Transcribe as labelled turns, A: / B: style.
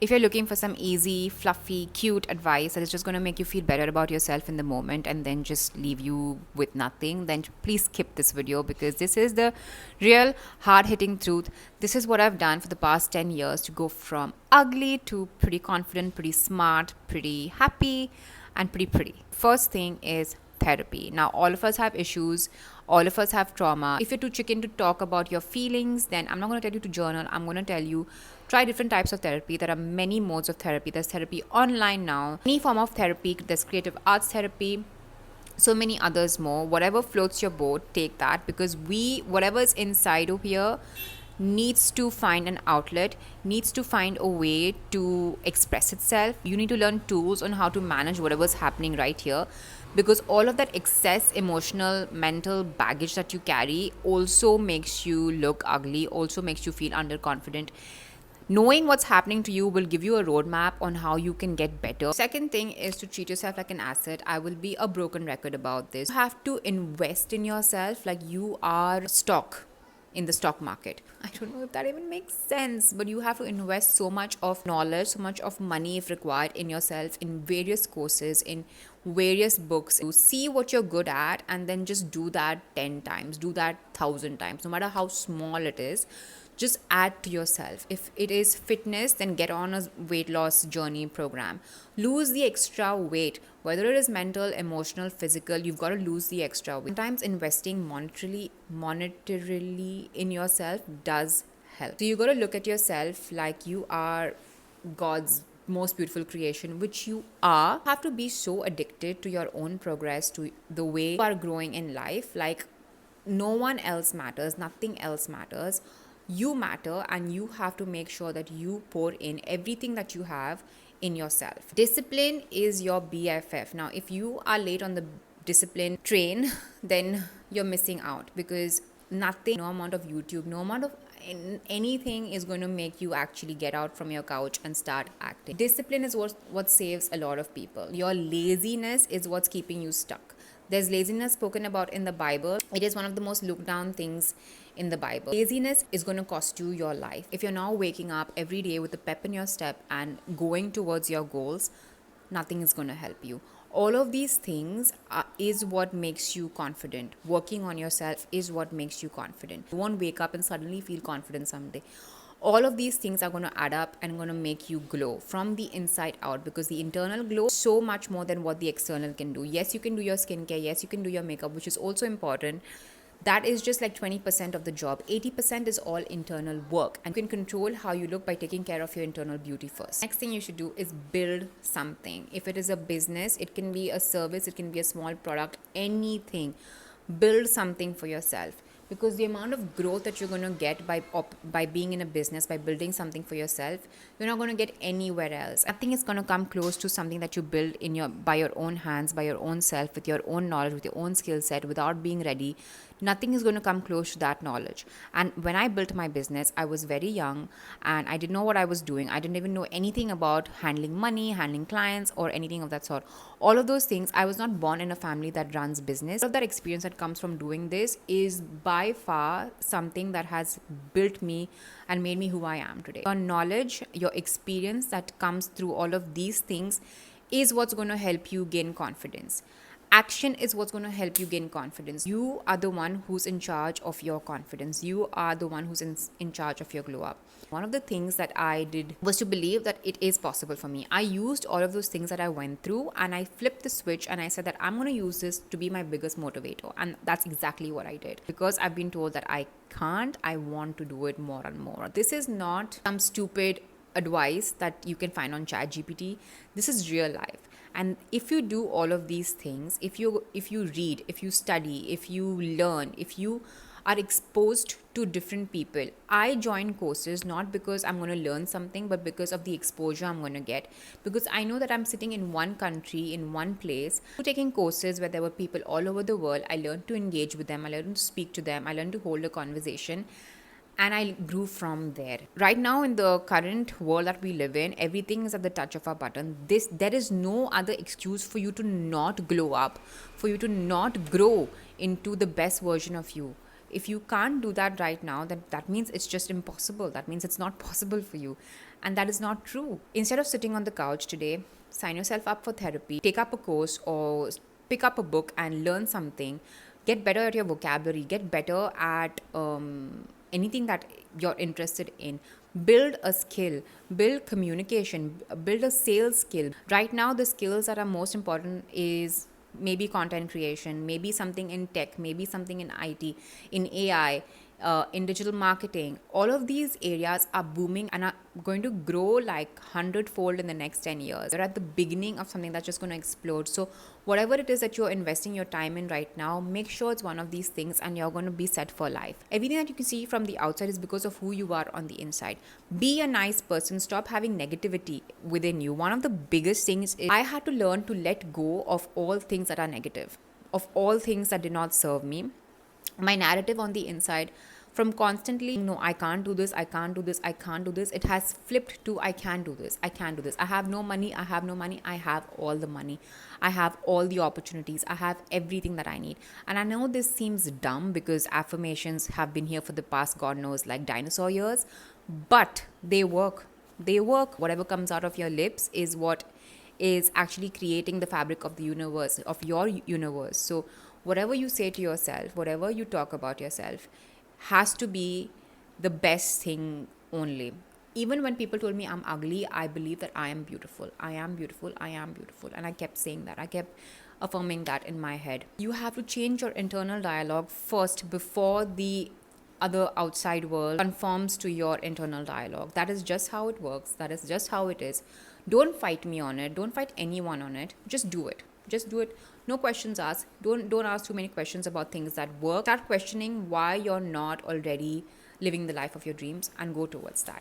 A: If you're looking for some easy, fluffy, cute advice that is just going to make you feel better about yourself in the moment and then just leave you with nothing, then please skip this video, because this is the real hard hitting truth. This is what I've done for the past 10 years to go from ugly to pretty confident, pretty smart, pretty happy, and pretty. First thing is therapy. Now, all of us have issues, all of us have trauma. If you're too chicken to talk about your feelings, then I'm not going to tell you to journal. I'm going to tell you try different types of therapy. There are many modes of therapy. There's therapy online now, any form of therapy. There's creative arts therapy, so many others more. Whatever floats your boat, take that, because whatever's inside of here needs to find an outlet, needs to find a way to express itself. You need to learn tools on how to manage whatever's happening right here, because all of that excess emotional mental baggage that you carry also makes you look ugly, also makes you feel underconfident. Knowing what's happening to you will give you a roadmap on how you can get better. Second thing is to treat yourself like an asset. I will be a broken record about this. You have to invest in yourself like you are stock in the stock market. I don't know if that even makes sense, but you have to invest so much of knowledge, so much of money if required in yourself, in various courses, in various books. You see what you're good at and then just do that 10 times, do that 1,000 times, no matter how small it is. Just add to yourself. If it is fitness, then get on a weight loss journey program. Lose the extra weight, whether it is mental, emotional, physical. You've got to lose the extra weight. Sometimes investing monetarily in yourself does help. So you got to look at yourself like you are God's most beautiful creation, which you are. You have to be so addicted to your own progress, to the way you are growing in life. Like, no one else matters, nothing else matters. You matter, and you have to make sure that you pour in everything that you have in yourself. Discipline is your BFF. Now, if you are late on the discipline train, then you're missing out, because nothing, no amount of YouTube, no amount of anything is going to make you actually get out from your couch and start acting. Discipline is what saves a lot of people. Your laziness is what's keeping you stuck. There's laziness spoken about in the Bible. It is one of the most looked down things in the Bible. Laziness is going to cost you your life. If you're now waking up every day with a pep in your step and going towards your goals, nothing is going to help you. All of these things is what makes you confident. Working on yourself is what makes you confident. You won't wake up and suddenly feel confident someday. All of these things are going to add up and going to make you glow from the inside out, because the internal glow is so much more than what the external can do. Yes, you can do your skincare. Yes, you can do your makeup, which is also important. That is just like 20% of the job. 80% is all internal work, and you can control how you look by taking care of your internal beauty first. Next thing you should do is build something. If it is a business, it can be a service, it can be a small product, anything. Build something for yourself, because the amount of growth that you're going to get by being in a business, by building something for yourself, you're not going to get anywhere else. Nothing is going to come close to something that you build by your own hands, by your own self, with your own knowledge, with your own skill set, without being ready. Nothing is going to come close to that knowledge. And when I built my business, I was very young and I didn't know what I was doing. I didn't even know anything about handling money, handling clients, or anything of that sort. All of those things, I was not born in a family that runs business. All of that experience that comes from doing this is by far something that has built me and made me who I am today. Your knowledge, your experience that comes through all of these things is what's going to help you gain confidence. Action is what's going to help you gain confidence. You are the one who's in charge of your confidence. You are the one who's in charge of your glow up. One of the things that I did was to believe that it is possible for me. I used all of those things that I went through and I flipped the switch and I said that I'm going to use this to be my biggest motivator. And that's exactly what I did. Because I've been told that I can't, I want to do it more and more. This is not some stupid advice that you can find on ChatGPT. This is real life. And if you do all of these things, if you read, if you study, if you learn, if you are exposed to different people. I join courses not because I'm going to learn something, but because of the exposure I'm going to get. Because I know that I'm sitting in one country, in one place, taking courses where there were people all over the world. I learned to engage with them. I learned to speak to them. I learned to hold a conversation. And I grew from there. Right now, in the current world that we live in, everything is at the touch of a button. There is no other excuse for you to not glow up, for you to not grow into the best version of you. If you can't do that right now, then that means it's just impossible. That means it's not possible for you. And that is not true. Instead of sitting on the couch today, sign yourself up for therapy, take up a course or pick up a book and learn something. Get better at your vocabulary, get better at anything that you're interested in. Build a skill, build communication, build a sales skill. Right now, the skills that are most important is maybe content creation, maybe something in tech, maybe something in IT, in AI, in digital marketing. All of these areas are booming and are going to grow like 100-fold in the next 10 years. You're at the beginning of something that's just going to explode. So, whatever it is that you're investing your time in right now, make sure it's one of these things and you're going to be set for life. Everything that you can see from the outside is because of who you are on the inside. Be a nice person. Stop having negativity within you. One of the biggest things is I had to learn to let go of all things that are negative, of all things that did not serve me. My narrative on the inside, from constantly no, I can't do this, I can't do this, I can't do this, it has flipped to I can do this, I can do this. I have no money, I have no money, I have all the money, I have all the opportunities, I have everything that I need. And I know this seems dumb because affirmations have been here for the past god knows like dinosaur years, but they work. They work. Whatever comes out of your lips is what is actually creating the fabric of the universe, of your universe. So whatever you say to yourself, whatever you talk about yourself, has to be the best thing only. Even when people told me I'm ugly, I believe that I am beautiful. I am beautiful. I am beautiful. And I kept saying that. I kept affirming that in my head. You have to change your internal dialogue first before the other outside world conforms to your internal dialogue. That is just how it works. That is just how it is. Don't fight me on it. Don't fight anyone on it. Just do it. Just do it. No questions asked. Don't ask too many questions about things that work. Start questioning why you're not already living the life of your dreams and go towards that.